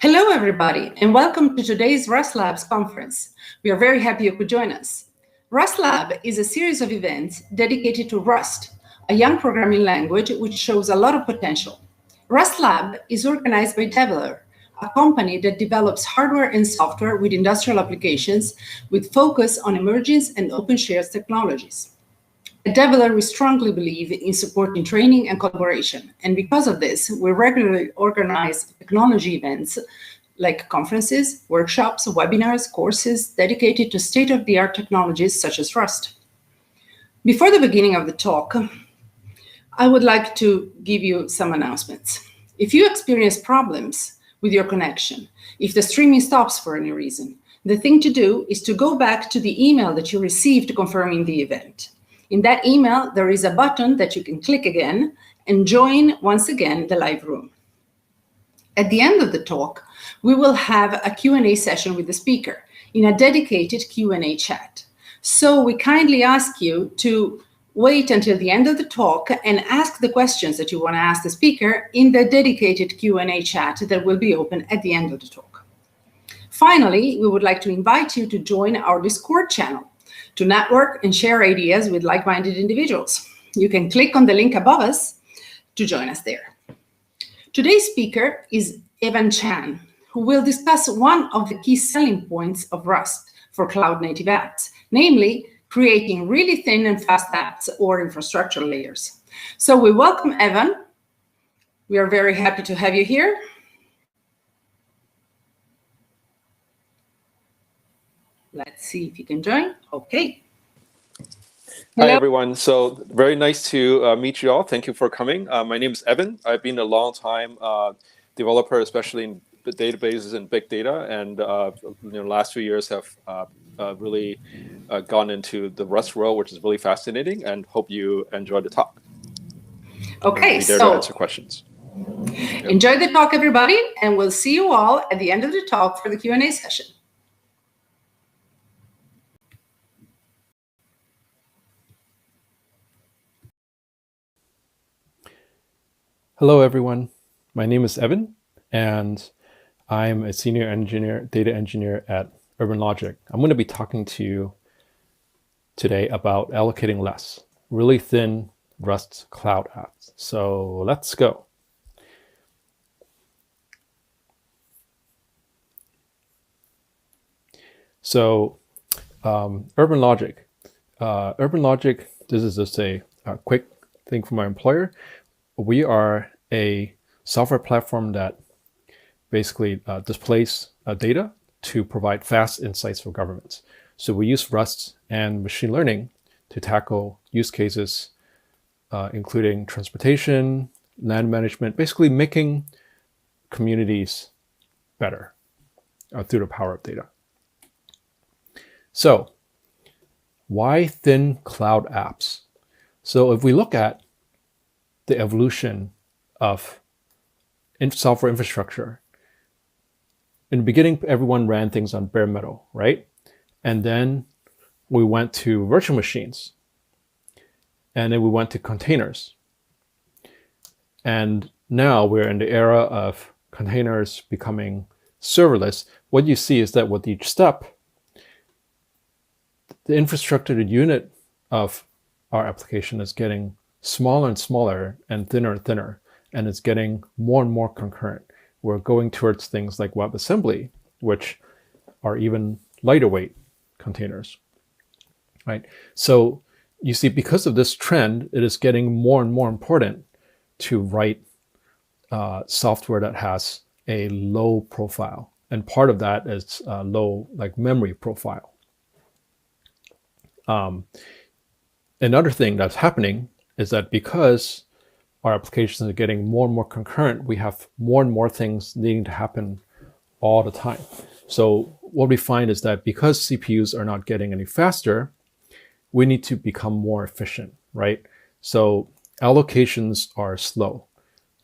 Hello, everybody, and welcome to today's RustLab's conference. We are very happy you could join us. RustLab is a series of events dedicated to Rust, a young programming language which shows a lot of potential. RustLab is organized by Develer, a company that develops hardware and software with industrial applications with focus on emerging and open shares technologies. At Develer, we strongly believe in supporting training and collaboration, and because of this, we regularly organize technology events like conferences, workshops, webinars, courses dedicated to state-of-the-art technologies such as Rust. Before the beginning of the talk, I would like to give you some announcements. If you experience problems with your connection, if the streaming stops for any reason, the thing to do is to go back to the email that you received confirming the event. In that email, there is a button that you can click again and join once again the live room. At the end of the talk, we will have a Q&A session with the speaker in a dedicated Q&A chat. So we kindly ask you to wait until the end of the talk and ask the questions that you want to ask the speaker in the dedicated Q&A chat that will be open at the end of the talk. Finally, we would like to invite you to join our Discord channel to network and share ideas with like-minded individuals. You can click on the link above us to join us there. Today's speaker is Evan Chan, who will discuss one of the key selling points of Rust for cloud-native apps, namely creating really thin and fast apps or infrastructure layers. So we welcome Evan. We are very happy to have you here. Let's see if you can join. Okay. Hello. Hi, everyone. So very nice to meet you all. Thank you for coming. My name is Evan. I've been a long time developer, especially in databases and big data. And last few years have really gone into the Rust world, which is really fascinating, and hope you enjoy the talk. Okay, so to answer questions. Enjoy the talk, everybody, and we'll see you all at the end of the talk for the Q&A session. Hello, everyone. My name is Evan, and I'm a senior engineer, data engineer at Urban Logic. I'm going to be talking to you today about allocating less, really thin Rust cloud apps. So let's go. So Urban Logic. This is just a quick thing from my employer. We are a software platform that basically displays data to provide fast insights for governments. So we use Rust and machine learning to tackle use cases, including transportation, land management, basically making communities better through the power of data. So why thin cloud apps? So if we look at the evolution of software infrastructure, in the beginning, everyone ran things on bare metal, right? And then we went to virtual machines. And then we went to containers. And now we're in the era of containers becoming serverless. What you see is that with each step, the infrastructure, the unit of our application is getting smaller and smaller and thinner, and it's getting more and more concurrent. We're going towards things like WebAssembly, which are even lighter weight containers, right? So you see, because of this trend, it is getting more and more important to write software that has a low profile. And part of that is low memory profile. Another thing that's happening is that because our applications are getting more and more concurrent, we have more and more things needing to happen all the time. So what we find is that because CPUs are not getting any faster, we need to become more efficient, right? So allocations are slow.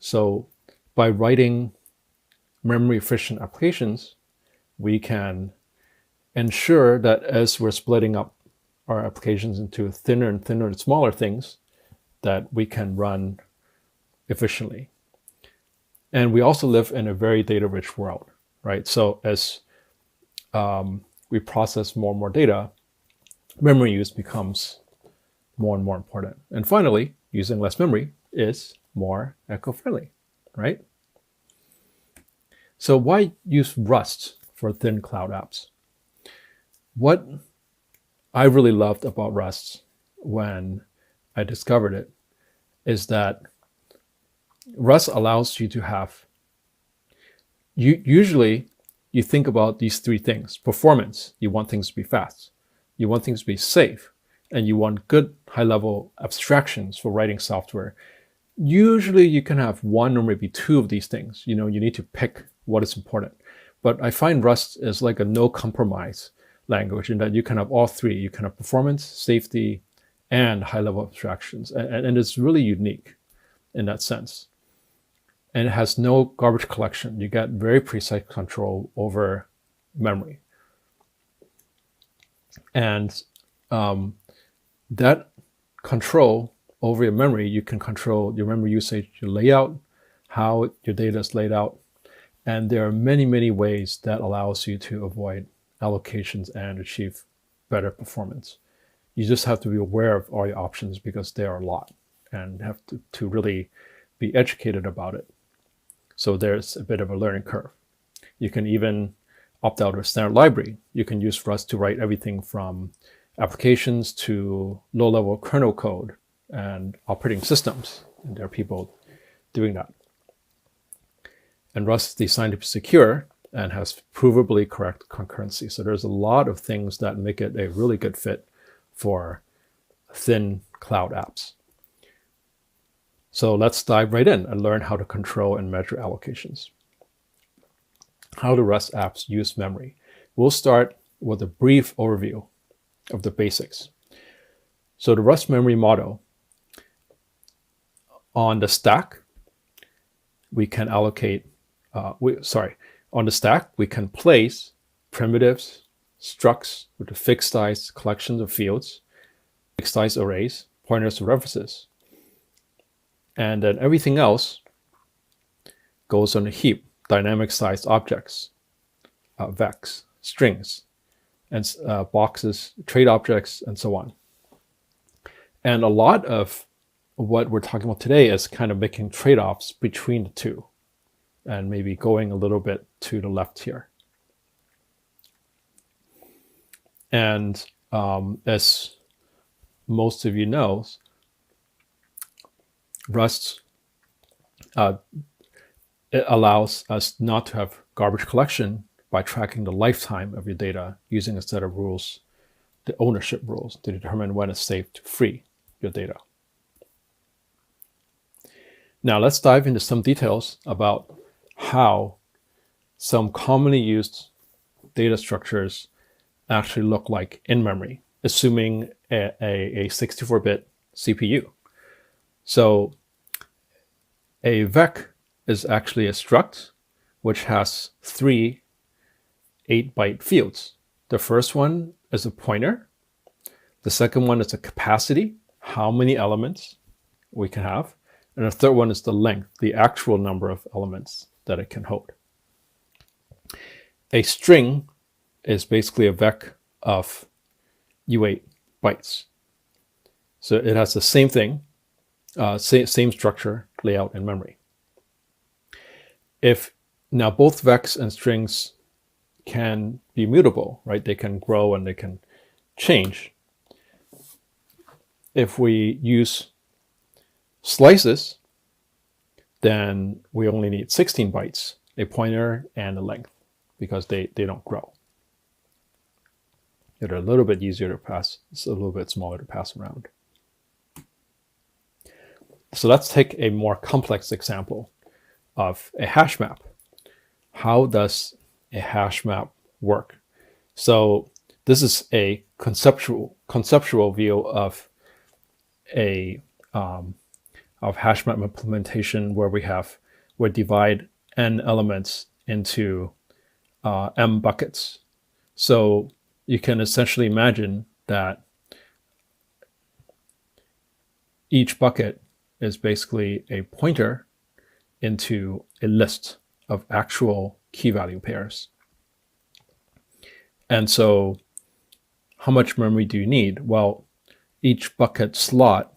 So by writing memory efficient applications, we can ensure that as we're splitting up our applications into thinner and thinner and smaller things, that we can run efficiently. And we also live in a very data-rich world. right? So as we process more and more data, memory use becomes more and more important. And finally, using less memory is more eco-friendly, right? So why use Rust for thin cloud apps? What I really loved about Rust when I discovered it is that Rust allows you to have, usually you think about these three things. Performance, you want things to be fast. You want things to be safe. And you want good high-level abstractions for writing software. Usually you can have one or maybe two of these things. You need to pick what is important. But I find Rust is like a no compromise language in that you can have all three. You can have performance, safety, and high-level abstractions. And it's really unique in that sense. And it has no garbage collection. You get very precise control over memory. And that control over your memory, you can control your memory usage, your layout, how your data is laid out. And there are many, many ways that allows you to avoid allocations and achieve better performance. You just have to be aware of all your options because there are a lot and have to really be educated about it. So there's a bit of a learning curve. You can even opt out of a standard library. You can use Rust to write everything from applications to low-level kernel code and operating systems. And there are people doing that. And Rust is designed to be secure and has provably correct concurrency. So there's a lot of things that make it a really good fit for thin cloud apps. So let's dive right in and learn how to control and measure allocations. How do Rust apps use memory? We'll start with a brief overview of the basics. So the Rust memory model, on the stack, we can allocate, on the stack, we can place primitives, structs with a fixed size collections of fields, fixed size arrays, pointers to references. And then everything else goes on a heap, dynamic sized objects, vecs, strings, and boxes, trade objects, and so on. And a lot of what we're talking about today is kind of making trade-offs between the two and maybe going a little bit to the left here. And as most of you know, Rust it allows us not to have garbage collection by tracking the lifetime of your data using a set of rules, the ownership rules, to determine when it's safe to free your data. Now let's dive into some details about how some commonly used data structures actually look like in memory, assuming a 64-bit CPU. So a vec is actually a struct which has 3 8-byte fields. The first one is a pointer. The second one is a capacity, how many elements we can have. And the third one is the length, the actual number of elements that it can hold. A string is basically a vec of U8 bytes. So it has the same thing, same structure, layout, and memory. If now both vecs and strings can be mutable, right? They can grow and they can change. If we use slices, then we only need 16 bytes, a pointer and a length, because they don't grow. They're a little bit easier to pass, it's a little bit smaller to pass around. So let's take a more complex example of a hash map. How does a hash map work? So this is a conceptual view of a hash map implementation where we divide n elements into m buckets. So you can essentially imagine that each bucket is basically a pointer into a list of actual key value pairs. And so how much memory do you need? Well, each bucket slot,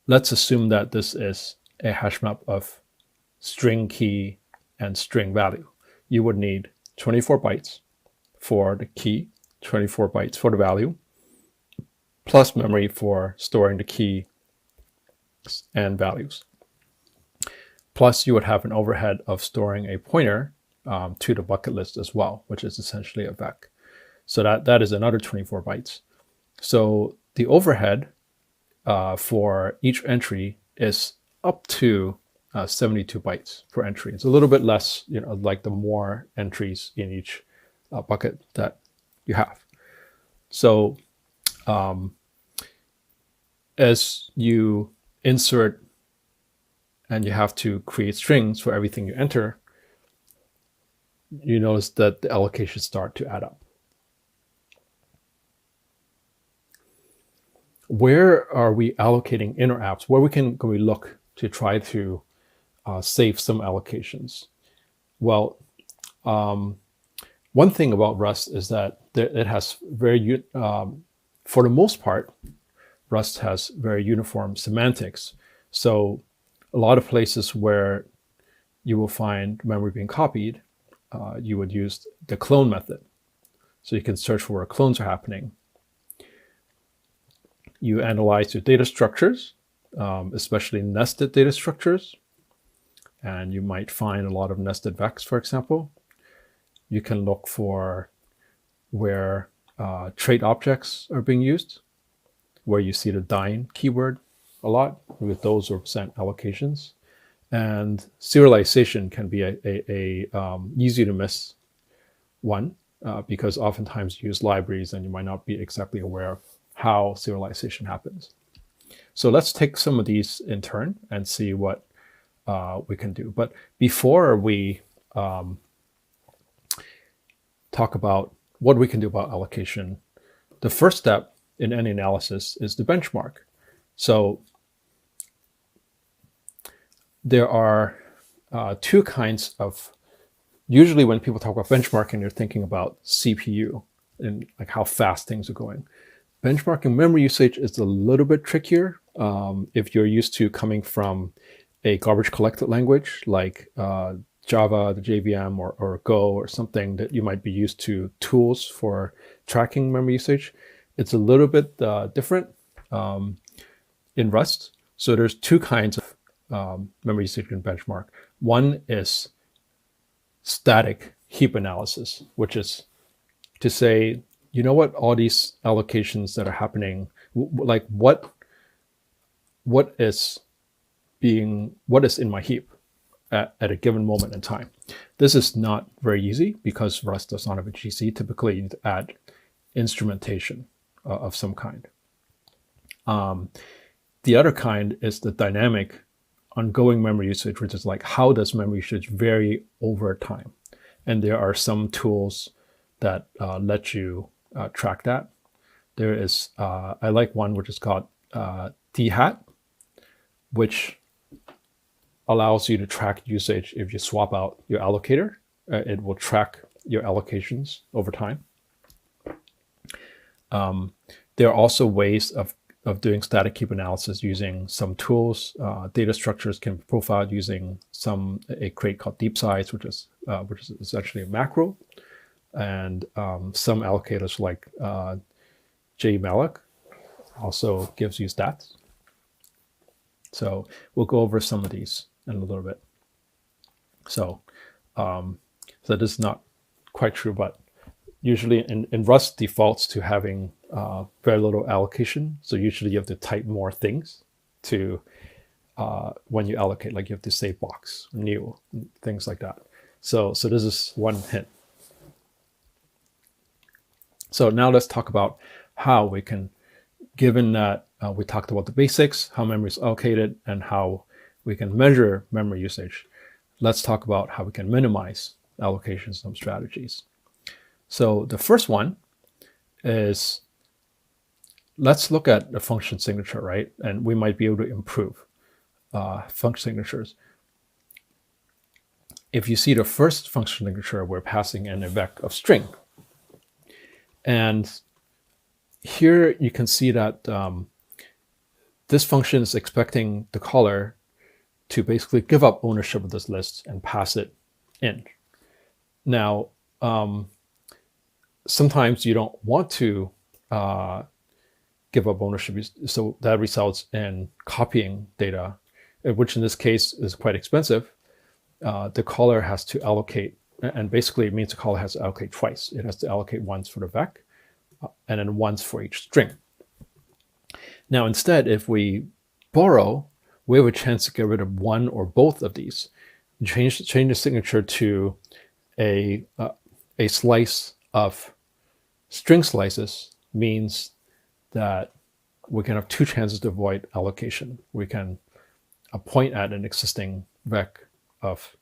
let's assume that this is a hash map of string key and string value. You would need 24 bytes for the key, 24 bytes for the value, plus memory for storing the key and values. Plus, you would have an overhead of storing a pointer to the bucket list as well, which is essentially a vec. So that is another 24 bytes. So the overhead for each entry is up to 72 bytes per entry. It's a little bit less, like the more entries in each bucket that you have. So as you insert and you have to create strings for everything you enter, you notice that the allocations start to add up. Where are we allocating in our apps? Where can we look to try to save some allocations? Well, one thing about Rust is that it has for the most part, Rust has very uniform semantics. So a lot of places where you will find memory being copied, you would use the clone method. So you can search for where clones are happening. You analyze your data structures, especially nested data structures. And you might find a lot of nested vecs, for example. You can look for where trait objects are being used, where you see the dyn keyword a lot, because those represent allocations. And serialization can be a easy to miss one, because oftentimes you use libraries and you might not be exactly aware of how serialization happens. So let's take some of these in turn and see what we can do. But before we talk about what we can do about allocation, the first step in any analysis is the benchmark. So there are two kinds of, usually when people talk about benchmarking, they're thinking about CPU and like how fast things are going. Benchmarking memory usage is a little bit trickier if you're used to coming from a garbage collected language like Java, the JVM, or Go, or something that you might be used to tools for tracking memory usage. It's a little bit different in Rust. So there's two kinds of memory usage in benchmark. One is static heap analysis, which is to say, you know what, all these allocations that are happening, like what is in my heap at a given moment in time. This is not very easy because Rust does not have a GC. Typically, you need to add instrumentation of some kind. The other kind is the dynamic ongoing memory usage, which is like, how does memory usage vary over time? And there are some tools that let you track that. There is, I like one which is called dhat, which allows you to track usage. If you swap out your allocator, it will track your allocations over time. There are also ways of doing static heap analysis using some tools. Data structures can be profiled using a crate called deep size, which is essentially a macro. And some allocators like jmalloc also gives you stats. So we'll go over some of these in a little bit. So this is not quite true, but usually in Rust defaults to having very little allocation. So usually you have to type more things to when you allocate, like you have to say box, new, things like that. So this is one hint. So now let's talk about how we can, given that we talked about the basics, how memory is allocated, and how we can measure memory usage. Let's talk about how we can minimize allocation some strategies. So the first one is, let's look at the function signature, right? And we might be able to improve function signatures. if you see the first function signature, we're passing in a vec of string. And here you can see that this function is expecting the caller to basically give up ownership of this list and pass it in. Now, sometimes you don't want to give up ownership, so that results in copying data, which in this case is quite expensive. The caller has to allocate, and basically it means the caller has to allocate twice. It has to allocate once for the vec, and then once for each string. Now, instead, if we borrow, we have a chance to get rid of one or both of these. Change the signature to a slice of string slices means that we can have two chances to avoid allocation. We can point at an existing vec of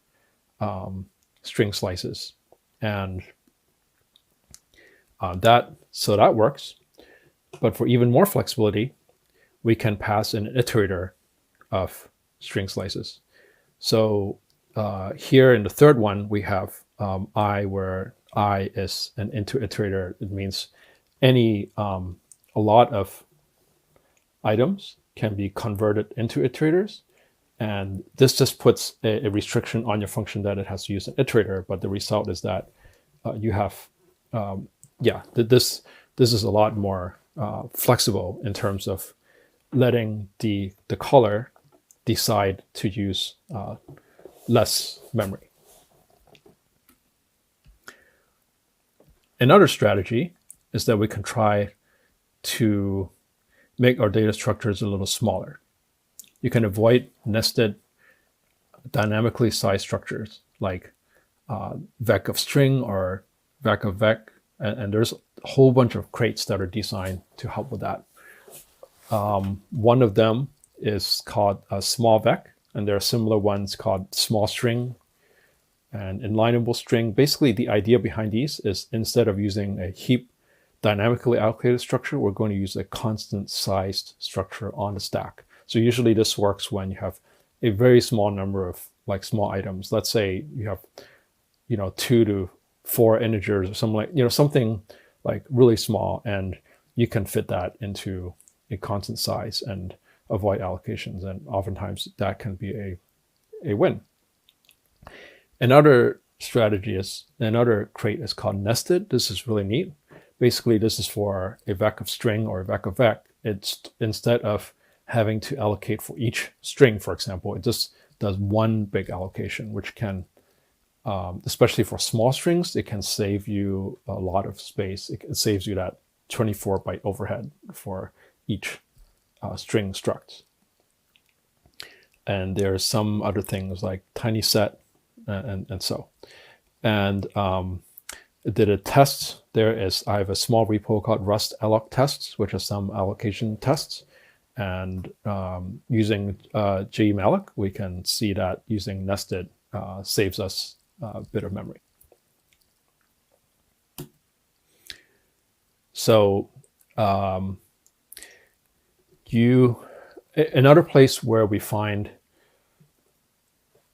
string slices, and that works. But for even more flexibility, we can pass in an iterator of string slices. So here in the third one, we have I, where I is an into iterator. It means a lot of items can be converted into iterators. And this just puts a restriction on your function that it has to use an iterator. But the result is that you have, this is a lot more flexible in terms of letting the caller decide to use less memory. Another strategy is that we can try to make our data structures a little smaller. You can avoid nested, dynamically sized structures like vec of string or vec of vec, and there's a whole bunch of crates that are designed to help with that. One of them is called a small vec, and there are similar ones called small string and inlineable string. Basically, the idea behind these is instead of using a heap dynamically allocated structure, we're going to use a constant sized structure on the stack. So usually this works when you have a very small number of like small items. Let's say you have, 2 to 4 integers or something like really small, and you can fit that into a constant size and avoid allocations. And oftentimes that can be a win. Another crate is called nested. This is really neat. Basically, this is for a vec of string or a vec of vec. It's instead of having to allocate for each string, for example, it just does one big allocation, which can, especially for small strings, it can save you a lot of space. It saves you that 24 byte overhead for each string struct. And there's some other things like tiny set and so. And did a test. I have a small repo called RustLab tests, which are some allocation tests. And using gmalloc, we can see that using nested saves us a bit of memory. So another place where we find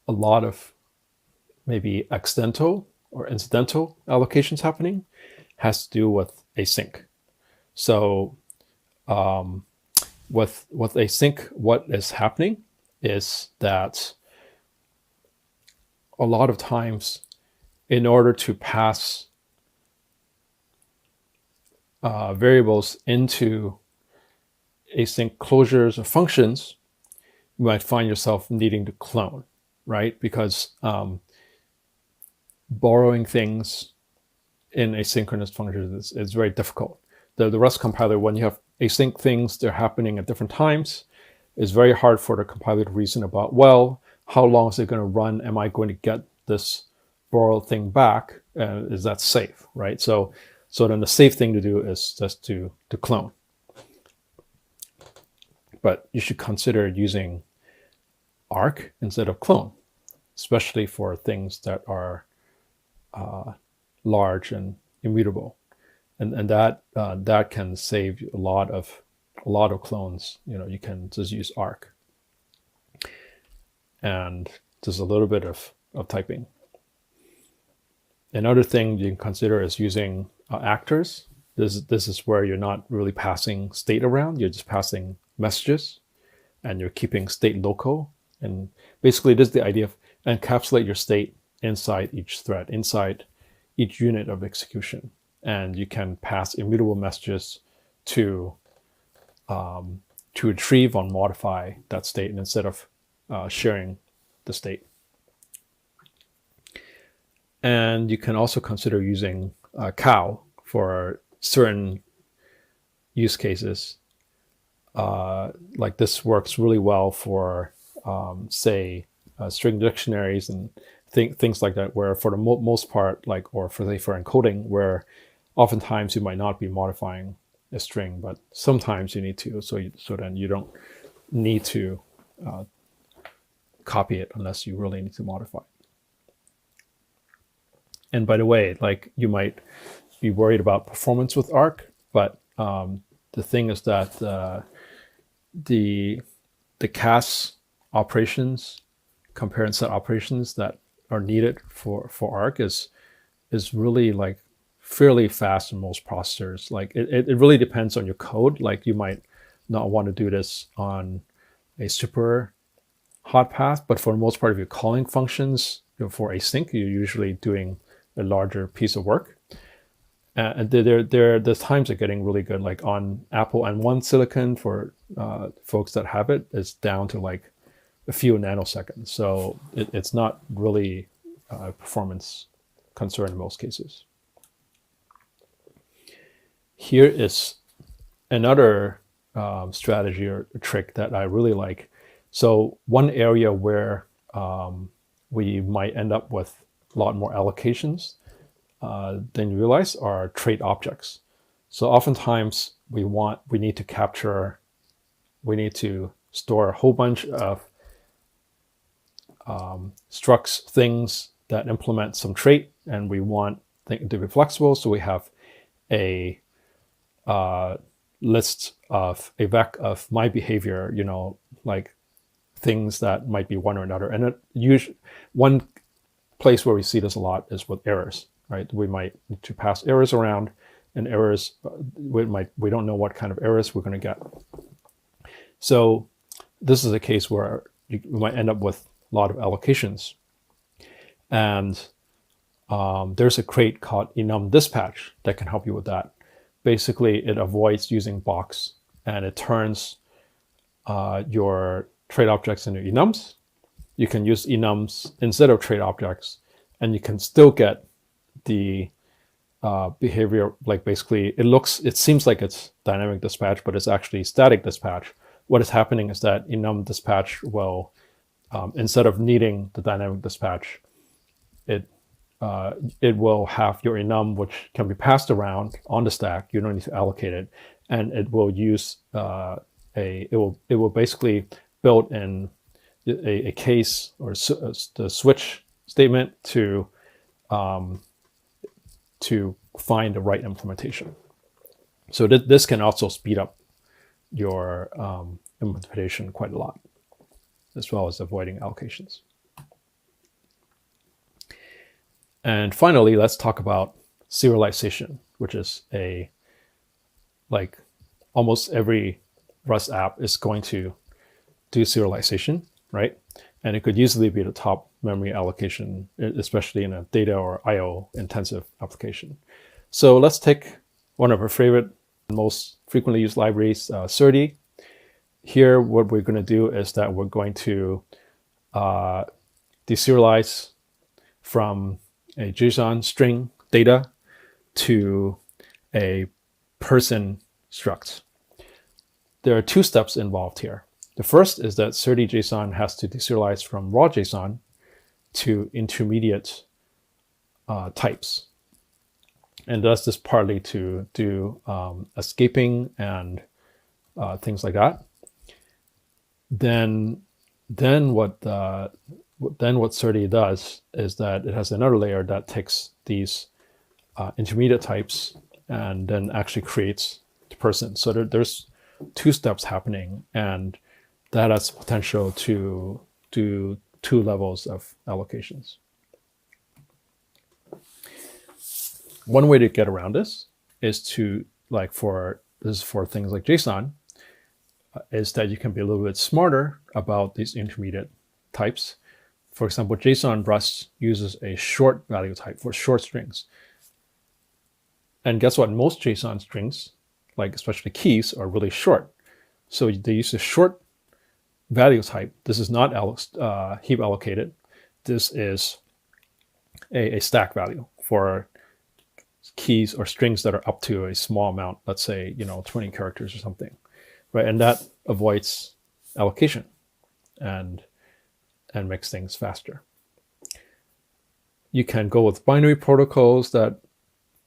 a lot of maybe accidental or incidental allocations happening has to do with async. So with async, what is happening is that a lot of times, in order to pass variables into async closures or functions, you might find yourself needing to clone, right? Because borrowing things in asynchronous functions is very difficult. The Rust compiler, when you have async things, they're happening at different times, it's very hard for the compiler to reason about, well, how long is it going to run? Am I going to get this borrowed thing back? Is that safe, right? So then the safe thing to do is just to clone. But you should consider using arc instead of clone, especially for things that are large and immutable. And that can save you a lot of clones. You can just use arc, and just a little bit of typing. Another thing you can consider is using actors. This is where you're not really passing state around, you're just passing messages, and you're keeping state local. And basically, this is the idea of encapsulate your state inside each thread, inside each unit of execution. And you can pass immutable messages to retrieve or modify that state instead of sharing the state. And you can also consider using cow for certain use cases. Like this works really well for, say, string dictionaries and things like that, where for the most part, like, or for encoding, where oftentimes you might not be modifying a string, but sometimes you need to. So then you don't need to copy it unless you really need to modify it. And by the way, like, you might be worried about performance with Arc, but the thing is that the CAS operations, compare and set operations that are needed for Arc is really like fairly fast in most processors. Like it really depends on your code. Like you might not want to do this on a super hot path, but for the most part, if you're calling functions for async, you're usually doing a larger piece of work. And the times are getting really good. Like on Apple M1 silicon, for folks that have it, it's down to like a few nanoseconds. So it's not really a performance concern in most cases. Here is another strategy or trick that I really like. So one area where we might end up with a lot more allocations than you realize are trait objects. So oftentimes we need to store a whole bunch of structs, things that implement some trait, and we want things to be flexible. So we have a list of a vec of my behavior, like things that might be one or another. And one place where we see this a lot is with errors, right? We might need to pass errors around, and errors, we don't know what kind of errors we're going to get. So this is a case where we might end up with a lot of allocations. And there's a crate called enum dispatch that can help you with that. Basically, it avoids using box, and it turns your trait objects into enums. You can use enums instead of trait objects, and you can still get the behavior. Like basically, it seems like it's dynamic dispatch, but it's actually static dispatch. What is happening is that enum dispatch will, instead of needing the dynamic dispatch, it will have your enum, which can be passed around on the stack. You don't need to allocate it, and it will use it will basically build in a case or the switch statement to find the right implementation. So this can also speed up your implementation quite a lot, as well as avoiding allocations. And finally, let's talk about serialization, which is like almost every Rust app is going to do serialization, right? And it could easily be the top memory allocation, especially in a data or IO intensive application. So let's take one of our favorite, most frequently used libraries, Serdi. Here, what we're going to do is that we're going to deserialize from a JSON string data to a person struct. There are two steps involved here. The first is that Serdi JSON has to deserialize from raw JSON to intermediate types. And does this partly to do escaping and things like that. Then what Serdi does is that it has another layer that takes these intermediate types and then actually creates the person. So there's two steps happening, and that has potential to do two levels of allocations. One way to get around this is to, this is for things like JSON, is that you can be a little bit smarter about these intermediate types. For example, JSON Rust uses a short value type for short strings. And guess what? Most JSON strings, like especially keys, are really short. So they use a short value type. This is not heap allocated. This is a stack value for keys or strings that are up to a small amount, let's say, 20 characters or something, right? And that avoids allocation and makes things faster. You can go with binary protocols that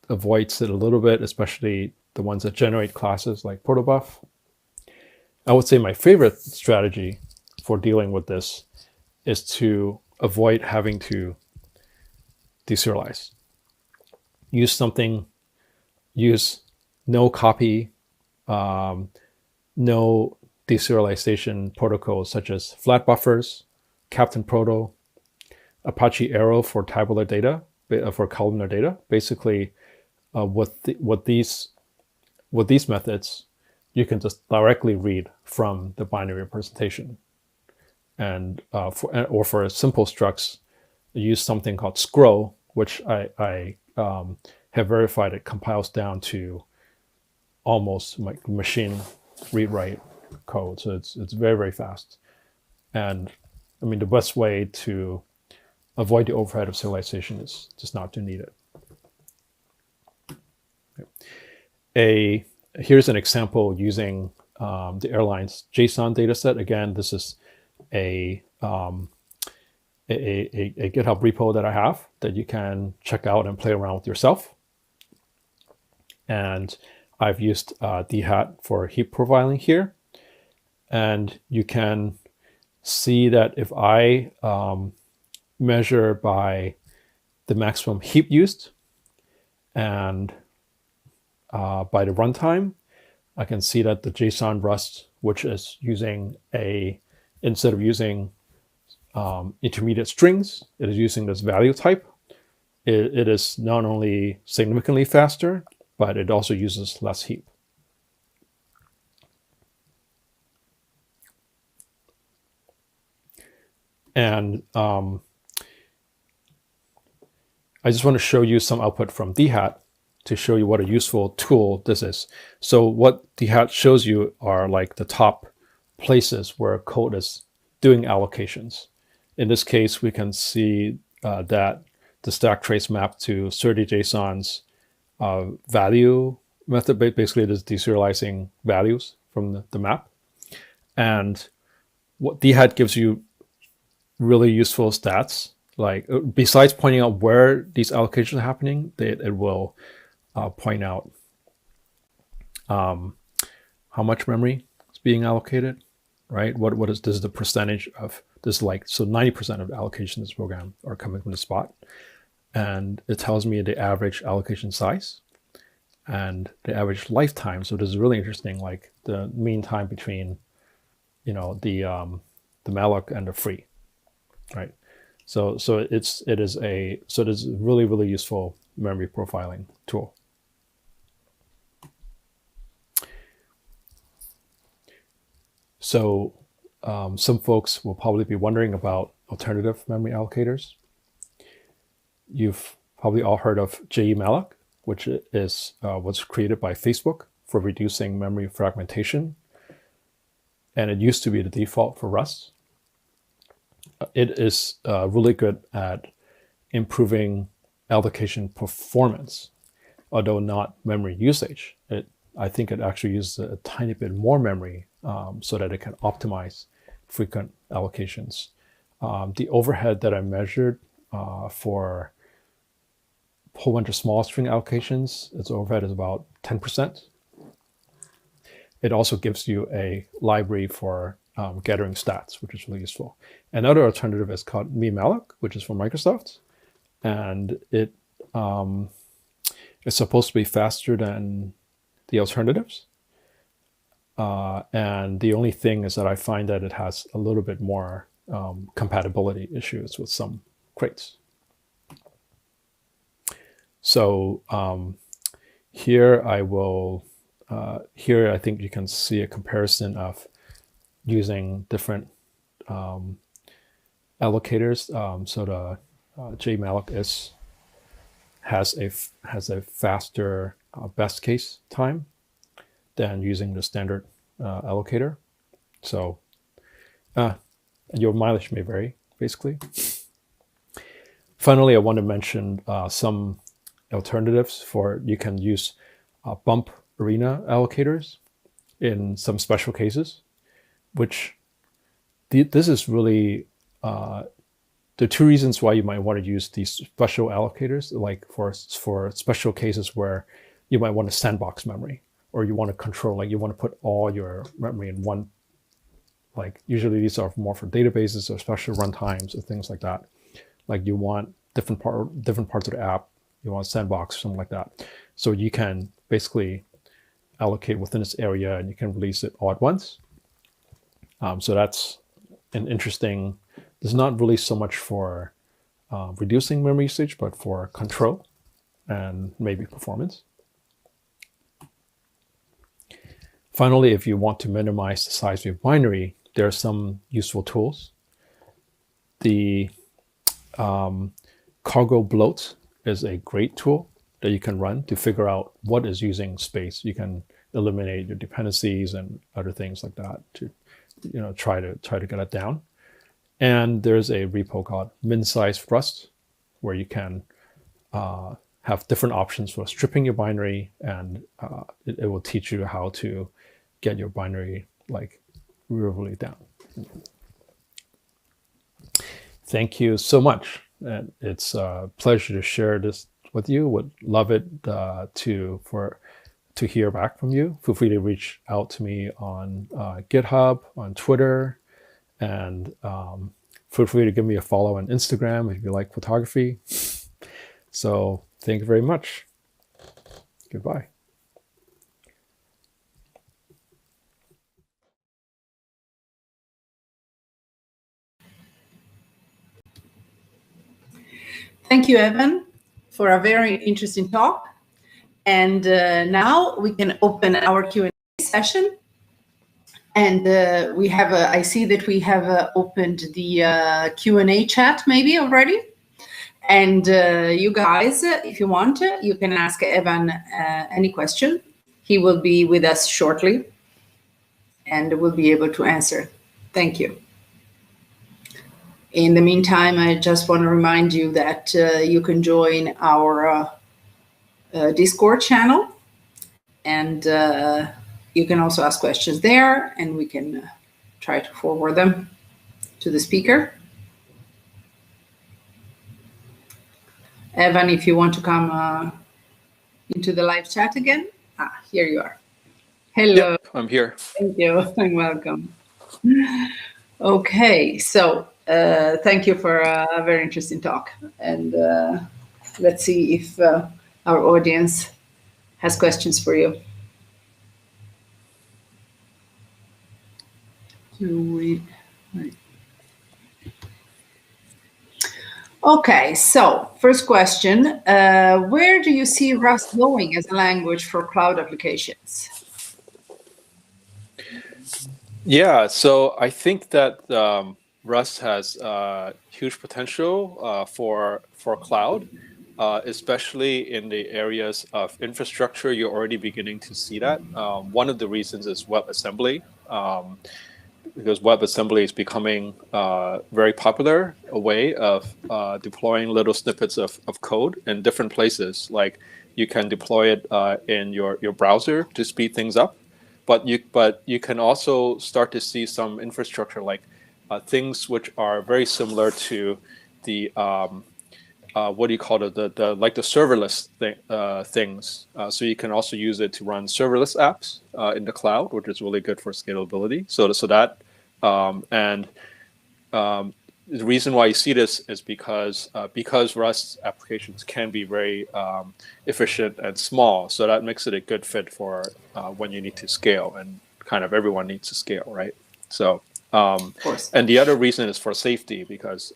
avoids it a little bit, especially the ones that generate classes like protobuf. I would say my favorite strategy for dealing with this is to avoid having to deserialize. Use no copy, no deserialization protocols such as flat buffers, Captain Proto, Apache Arrow for tabular data, for columnar data. Basically, with these methods, you can just directly read from the binary representation. And for simple structs, use something called scroll, which I have verified it compiles down to almost like machine read-write code. So it's very, very fast. And I mean, the best way to avoid the overhead of serialization is just not to need it. Here's an example using the airline's JSON dataset. Again, this is a GitHub repo that I have that you can check out and play around with yourself. And I've used dhat for heap profiling here. And you can see that if I measure by the maximum heap used and by the runtime, I can see that the JSON Rust, which is using instead of using intermediate strings, it is using this value type. It is not only significantly faster, but it also uses less heap. And I just want to show you some output from dhat to show you what a useful tool this is. So what dhat shows you are like the top places where code is doing allocations. In this case, we can see that the stack trace map to SerDJSON's value method. Basically, it is deserializing values from the map. And what dhat gives you really useful stats, like besides pointing out where these allocations are happening, it will point out how much memory is being allocated, right? This is the percentage of this, like, so 90% of the allocation in this program are coming from the spot. And it tells me the average allocation size and the average lifetime. So this is really interesting, like the mean time between, the malloc and the free, right? So it is a really, really useful memory profiling tool. So some folks will probably be wondering about alternative memory allocators. You've probably all heard of JEmalloc, which was created by Facebook for reducing memory fragmentation. And it used to be the default for Rust. It is really good at improving allocation performance, although not memory usage. I think it actually uses a tiny bit more memory so that it can optimize frequent allocations. The overhead that I measured for a whole bunch of small string allocations, its overhead is about 10%. It also gives you a library for gathering stats, which is really useful. Another alternative is called memalloc, which is from Microsoft. And it is supposed to be faster than the alternatives. And the only thing is that I find that it has a little bit more compatibility issues with some crates. So here I will, here I think you can see a comparison of using different allocators. So the jmalloc has a faster best case time than using the standard allocator. So your mileage may vary, basically. Finally, I want to mention some alternatives for you can use bump arena allocators in some special cases, which this is really the two reasons why you might want to use these special allocators, like for special cases where you might want to sandbox memory, or you want to control, like you want to put all your memory in one, like usually these are more for databases or special runtimes or things like that. Like you want different parts of the app, you want sandbox, something like that. So you can basically allocate within this area and you can release it all at once. So that's an interesting, it's not really so much for reducing memory usage, but for control and maybe performance. Finally, if you want to minimize the size of your binary, there are some useful tools. The cargo bloat is a great tool that you can run to figure out what is using space. You can eliminate your dependencies and other things like that to, try to get it down. And there's a repo called min-size Rust, where you can have different options for stripping your binary, and it will teach you how to get your binary like really down. Thank you so much. And it's a pleasure to share this with you. Would love it to hear back from you. Feel free to reach out to me on GitHub, on Twitter, and feel free to give me a follow on Instagram if you like photography. So thank you very much. Goodbye. Thank you, Evan, for a very interesting talk. And now we can open our Q&A session. And we have, I see that we have opened the Q&A chat maybe already. And you guys, if you want, you can ask Evan any question. He will be with us shortly and will be able to answer. Thank you. In the meantime, I just want to remind you that you can join our Discord channel, and you can also ask questions there, and we can try to forward them to the speaker. Evan, if you want to come into the live chat again. Here you are. Hello. Yep, I'm here. Thank you, and welcome. Okay, so thank you for a very interesting talk. And let's see if our audience has questions for you. Okay, so first question, where do you see Rust going as a language for cloud applications? Yeah, so I think that Rust has huge potential for cloud, especially in the areas of infrastructure. You're already beginning to see that. One of the reasons is WebAssembly, because WebAssembly is becoming very popular, a way of deploying little snippets of code in different places. Like you can deploy it in your browser to speed things up. But you can also start to see some infrastructure, like things which are very similar to the what do you call it, the like the serverless things. So you can also use it to run serverless apps in the cloud, which is really good for scalability. So that the reason why you see this is because Rust applications can be very efficient and small. So that makes it a good fit for when you need to scale, and kind of everyone needs to scale, right? So, Of course. and the other reason is for safety, because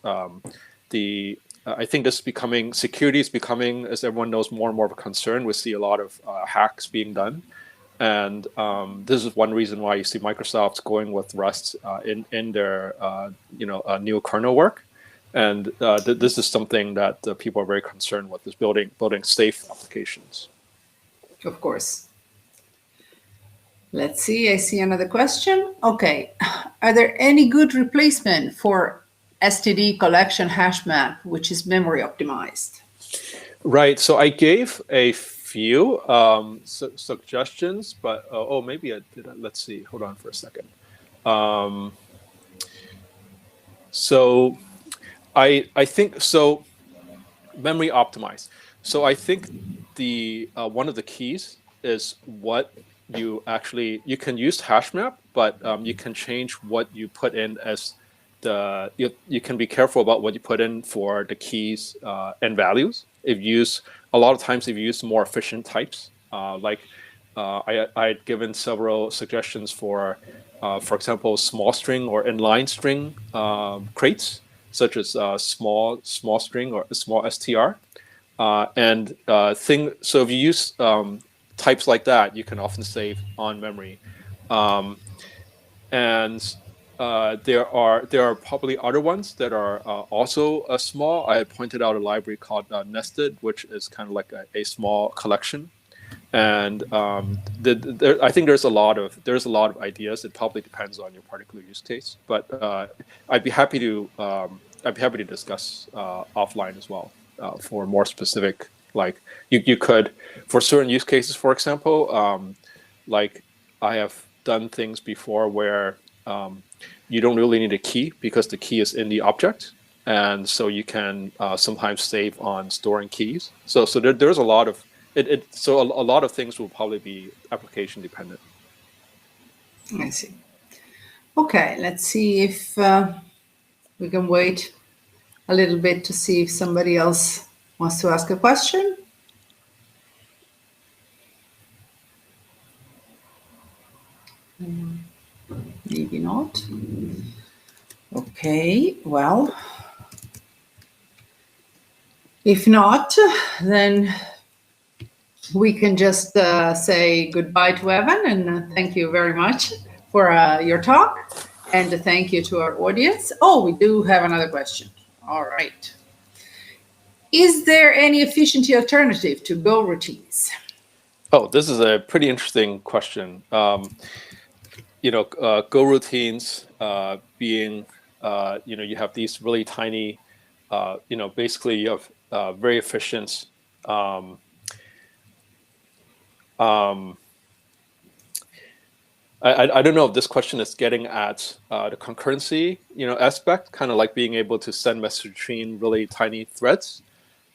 the I think this is becoming, security is becoming, as everyone knows, more and more of a concern. We see a lot of hacks being done. And this is one reason why you see Microsoft's going with Rust in their new kernel work. And this is something that people are very concerned with, is building safe applications. Of course. Let's see, I see another question. Okay, are there any good replacement for STD collection hash map, which is memory optimized? Right, so I gave a few suggestions, but maybe I did. Let's see, hold on for a second. So I think, so memory optimized. So I think the one of the keys is what you can use hash map, but you can change what you put in as you can be careful about what you put in for the keys and values. If you use, a lot of times if you use more efficient types, I had given several suggestions for example, small string or inline string crates, such as small string or small str. So if you use types like that, you can often save on memory. There are probably other ones that are also small. I pointed out a library called Nested, which is kind of like a small collection. And I think there's a lot of ideas. It probably depends on your particular use case, but I'd be happy to discuss offline as well for more specific. Like you could, for certain use cases, for example, like I have done things before where you don't really need a key because the key is in the object, and so you can sometimes save on storing keys. So there's a lot of so a lot of things will probably be application dependent. I see. Okay, let's see if we can wait a little bit to see if somebody else wants to ask a question. Maybe not. Okay, well, if not, then we can just say goodbye to Evan, and thank you very much for your talk, and thank you to our audience. Oh, we do have another question. All right. Is there any efficiency alternative to Go routines? Oh, this is a pretty interesting question. Go routines being, you have these really tiny, basically you have very efficient. I don't know if this question is getting at the concurrency, aspect, kind of like being able to send message between really tiny threads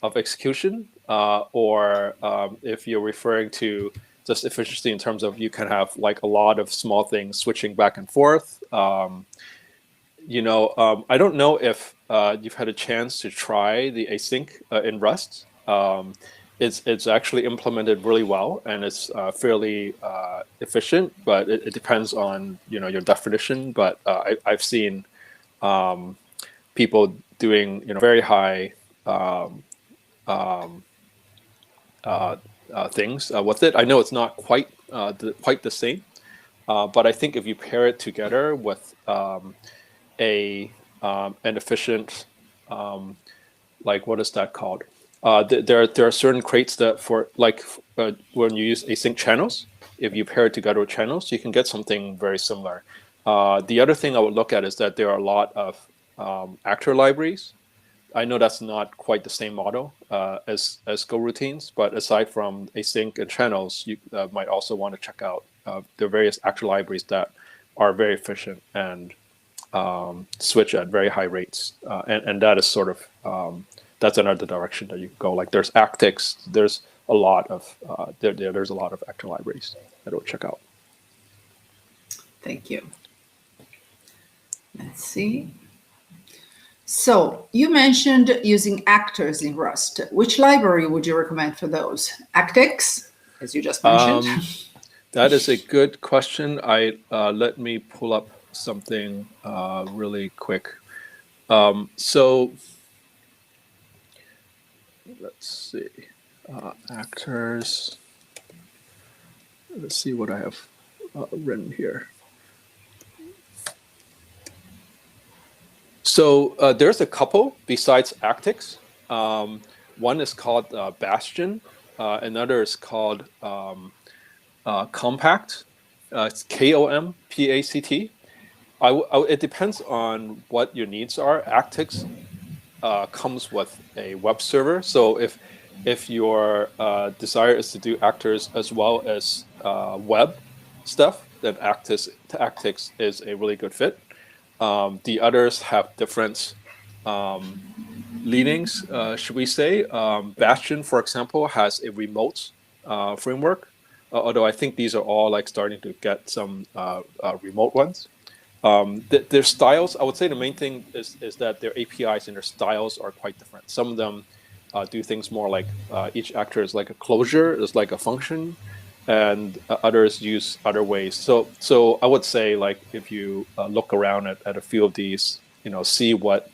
of execution, or if you're referring to just efficiency in terms of you can have like a lot of small things switching back and forth. I don't know if you've had a chance to try the async in Rust. It's actually implemented really well, and it's fairly efficient, but it depends on your definition. But I've seen people doing very high things with it. I know it's not quite the same, but I think if you pair it together with an efficient, like what is that called? There are certain crates that for when you use async channels, if you pair it together with channels, you can get something very similar. The other thing I would look at is that there are a lot of actor libraries. I know that's not quite the same model as Go routines, but aside from async and channels, you might also want to check out the various actor libraries that are very efficient and switch at very high rates, and that is sort of that's another direction that you go. Like there's Actix, there's a lot of there's a lot of actor libraries that I would check out. Thank you. Let's see. So you mentioned using actors in Rust. Which library would you recommend for those? Actix, as you just mentioned. That is a good question. Let me pull up something really quick. So let's see, actors. Let's see what I have written here. So there's a couple besides Actix. One is called Bastion. Another is called Compact. It's Kompact. It depends on what your needs are. Actix comes with a web server. So if your desire is to do actors as well as web stuff, then Actix is a really good fit. The others have different leanings, should we say. Bastion, for example, has a remote framework, although I think these are all like starting to get some remote ones. Their styles, I would say the main thing is that their APIs and their styles are quite different. Some of them do things more like each actor is like a closure, is like a function, and others use other ways. So I would say, like, if you look around at a few of these, see what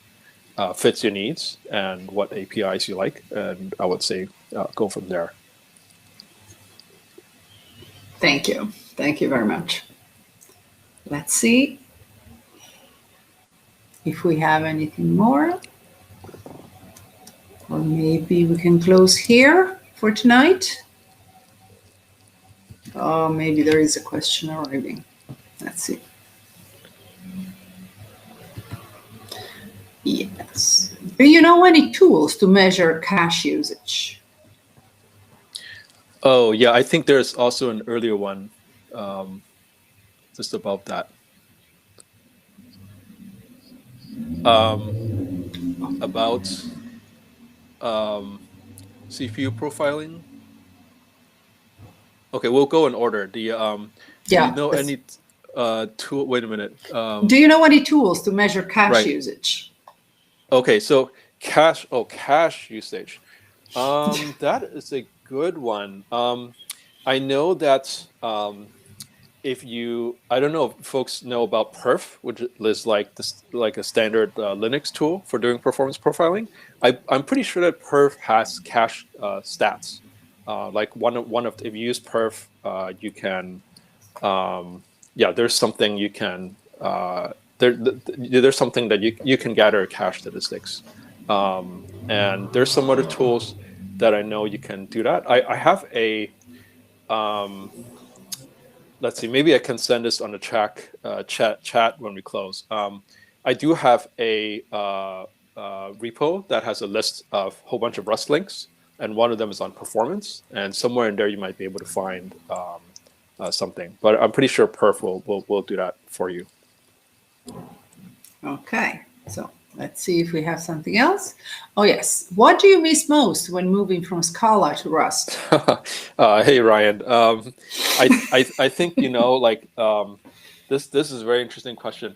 fits your needs and what APIs you like, and I would say go from there. Thank you. Thank you very much. Let's see if we have anything more. Or maybe we can close here for tonight. Oh, maybe there is a question arriving. Let's see. Yes. Do you know any tools to measure cache usage? Oh, yeah, I think there's also an earlier one just about that. About CPU profiling. Okay, we'll go in order. Do you know any tool? Wait a minute. Do you know any tools to measure cache usage? Okay, so cache usage. That is a good one. I know that I don't know if folks know about perf, which is like a standard Linux tool for doing performance profiling. I'm pretty sure that perf has cache stats. Like one of if you use perf, you can there's something you can there's something that you can gather cache statistics, and there's some other tools that I know you can do that. I have a let's see, maybe I can send this on the chat when we close. I do have a repo that has a list of a whole bunch of Rust links, and one of them is on performance, and somewhere in there you might be able to find something. But I'm pretty sure perf will do that for you. Okay, so let's see if we have something else. Oh yes, what do you miss most when moving from Scala to Rust? Hey Ryan, I think this is a very interesting question.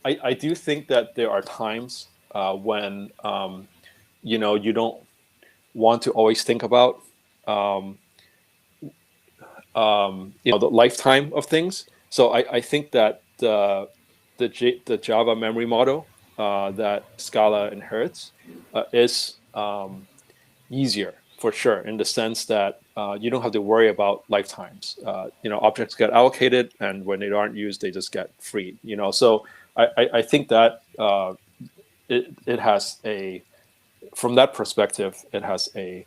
I do think that there are times when you don't want to always think about the lifetime of things. So I think that the Java memory model that Scala inherits is easier for sure, in the sense that you don't have to worry about lifetimes. Objects get allocated, and when they aren't used, they just get freed. So I think that it has from that perspective, it has a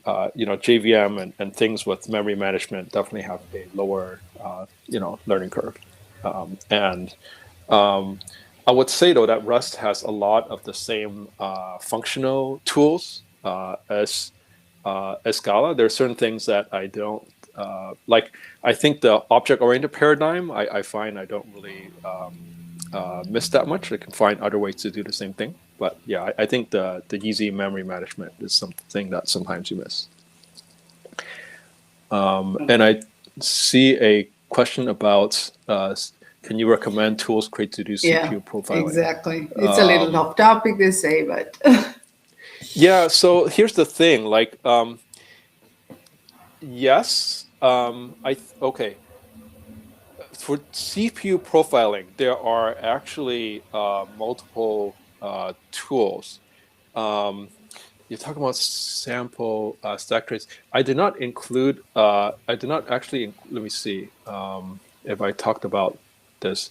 JVM and things with memory management definitely have a lower learning curve, and I would say though that Rust has a lot of the same functional tools as Scala. There are certain things that I don't like. I think the object-oriented paradigm, I find I don't really miss that much. I can find other ways to do the same thing. But yeah, I think the easy memory management is something that sometimes you miss. And I see a question about can you recommend tools created to do CPU profiling? Exactly. It's a little off topic, they say, but yeah. So here's the thing. Like, yes. Okay. For CPU profiling, there are actually multiple tools. you're talking about sample stack trace. I did not include. I did not actually. Let me see if I talked about this.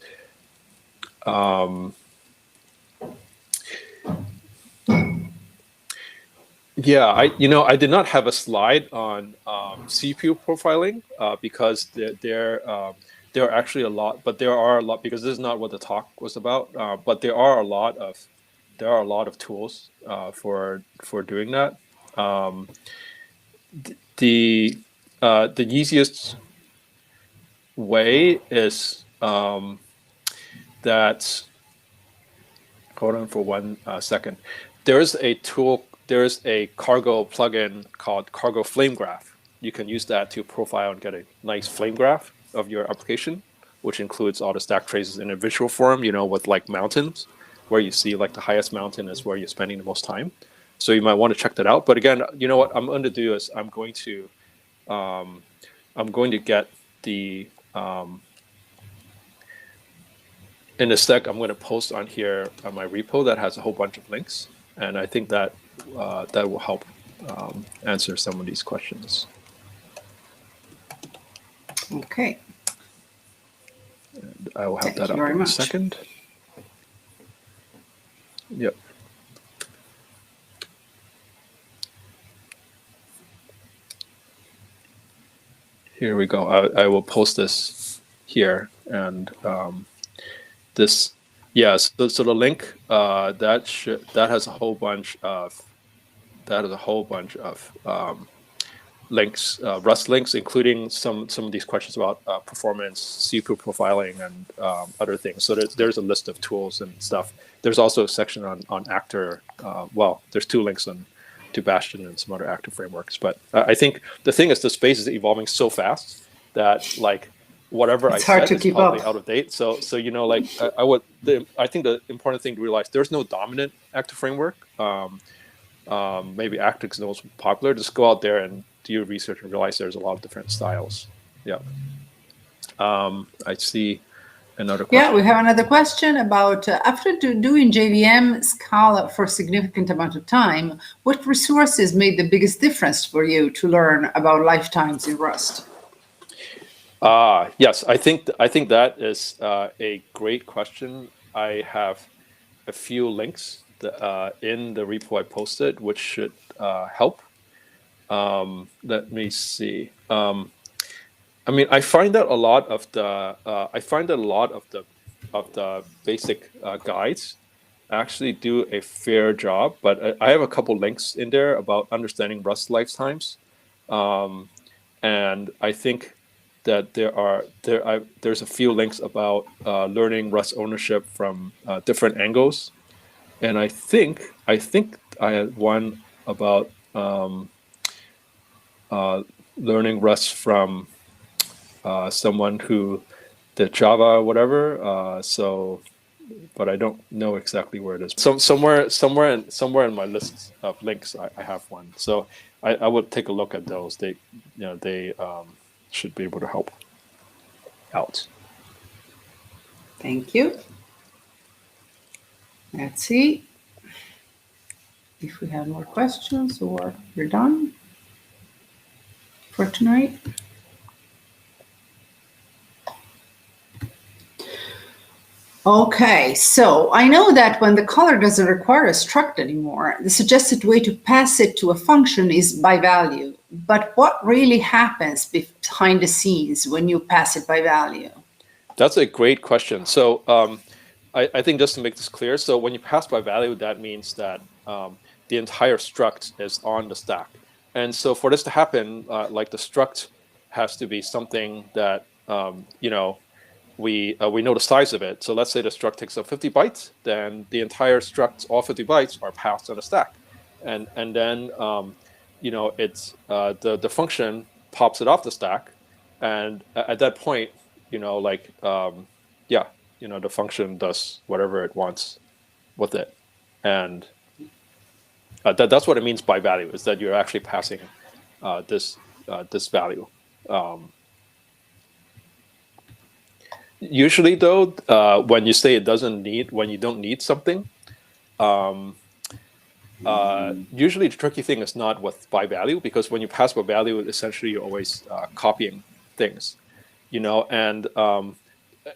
Yeah, I did not have a slide on CPU profiling because there are actually a lot, but there are a lot because this is not what the talk was about. But there are a lot of tools for doing that. The easiest way is that. Hold on for 1 second. There is a tool. There is a cargo plugin called Cargo Flame Graph. You can use that to profile and get a nice flame graph of your application, which includes all the stack traces in a visual form. With like mountains, where you see like the highest mountain is where you're spending the most time. So you might want to check that out. But again, what I'm going to do is I'm going to get the in a sec, I'm going to post on here on my repo that has a whole bunch of links, and I think that that will help answer some of these questions. Okay. And I will have that Thank you up very in a much. second. Yep. Here we go. I will post this here, and this. Yeah, so the link that has a whole bunch of links, Rust links, including some of these questions about performance, CPU profiling, and other things. So there's a list of tools and stuff. There's also a section on Actor. Well, there's 2 links to Bastion and some other Actor frameworks. But I think the thing is the space is evolving so fast that like whatever It's I hard said to is keep probably up. out of date. So like I think the important thing to realize there's no dominant Actor framework. Maybe Actic's the most popular. Just go out there and do your research and realize there's a lot of different styles. Yeah. I see another question. Yeah, we have another question about after doing JVM Scala for a significant amount of time, what resources made the biggest difference for you to learn about lifetimes in Rust? Yes, I think that is a great question. I have a few links in the repo I posted, which should help. Let me see. I mean, I find that a lot of the basic guides actually do a fair job, but I have a couple links in there about understanding Rust lifetimes, and I think that there's a few links about learning Rust ownership from different angles, and I think I had one about learning Rust from someone who did Java or whatever. But I don't know exactly where it is. Somewhere in my list of links, I have one. So I would take a look at those. They should be able to help out. Thank you. Let's see if we have more questions or we're done for tonight. Okay, so I know that when the color doesn't require a struct anymore, the suggested way to pass it to a function is by value. But what really happens behind the scenes when you pass it by value? That's a great question. So I think just to make this clear, so when you pass by value, that means that the entire struct is on the stack. And so for this to happen, like the struct has to be something that we know the size of it. So let's say the struct takes up 50 bytes, then the entire struct, all 50 bytes, are passed on a stack, and then it's the function pops it off the stack, and at that point, the function does whatever it wants with it, and that's what it means by value, is that you're actually passing this value. Usually, though, when you say when you don't need something, usually the tricky thing is not with by value, because when you pass by value, essentially you're always copying things, and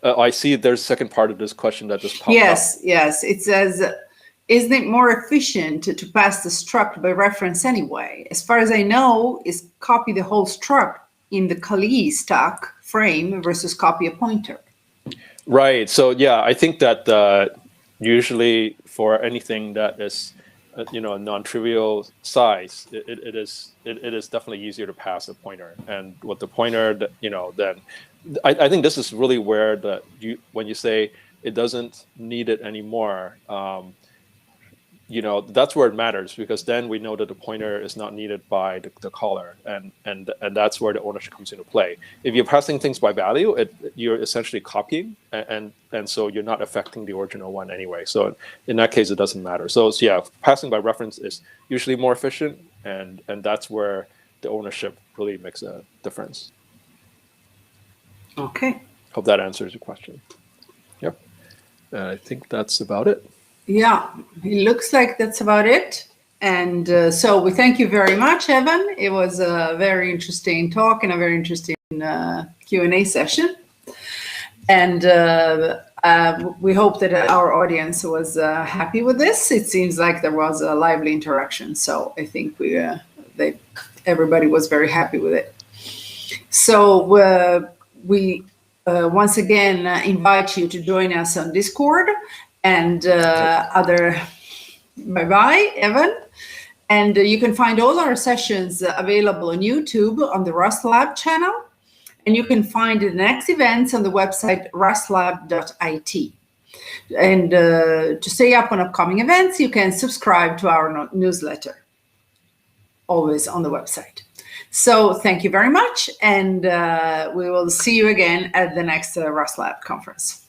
I see there's a second part of this question that just popped up. Yes. It says, isn't it more efficient to pass the struct by reference anyway? As far as I know, is copy the whole struct in the Kali stack frame versus copy a pointer. Right. So yeah, I think that usually for anything that is a non-trivial size, it is definitely easier to pass a pointer. And with the pointer, then I think this is really where when you say it doesn't need it anymore, that's where it matters, because then we know that the pointer is not needed by the caller, and that's where the ownership comes into play. If you're passing things by value, you're essentially copying, and so you're not affecting the original one anyway. So in that case, it doesn't matter. So yeah, passing by reference is usually more efficient, and that's where the ownership really makes a difference. Okay. Hope that answers your question. Yep. I think that's about it. Yeah, it looks like that's about it. And so we thank you very much, Evan. It was a very interesting talk and a very interesting Q&A session. And we hope that our audience was happy with this. It seems like there was a lively interaction. So I think everybody was very happy with it. So we once again invite you to join us on Discord. And bye-bye, Evan. And you can find all our sessions available on YouTube on the RustLab channel. And you can find the next events on the website rustlab.it. And to stay up on upcoming events, you can subscribe to our newsletter, always on the website. So thank you very much. And we will see you again at the next RustLab conference.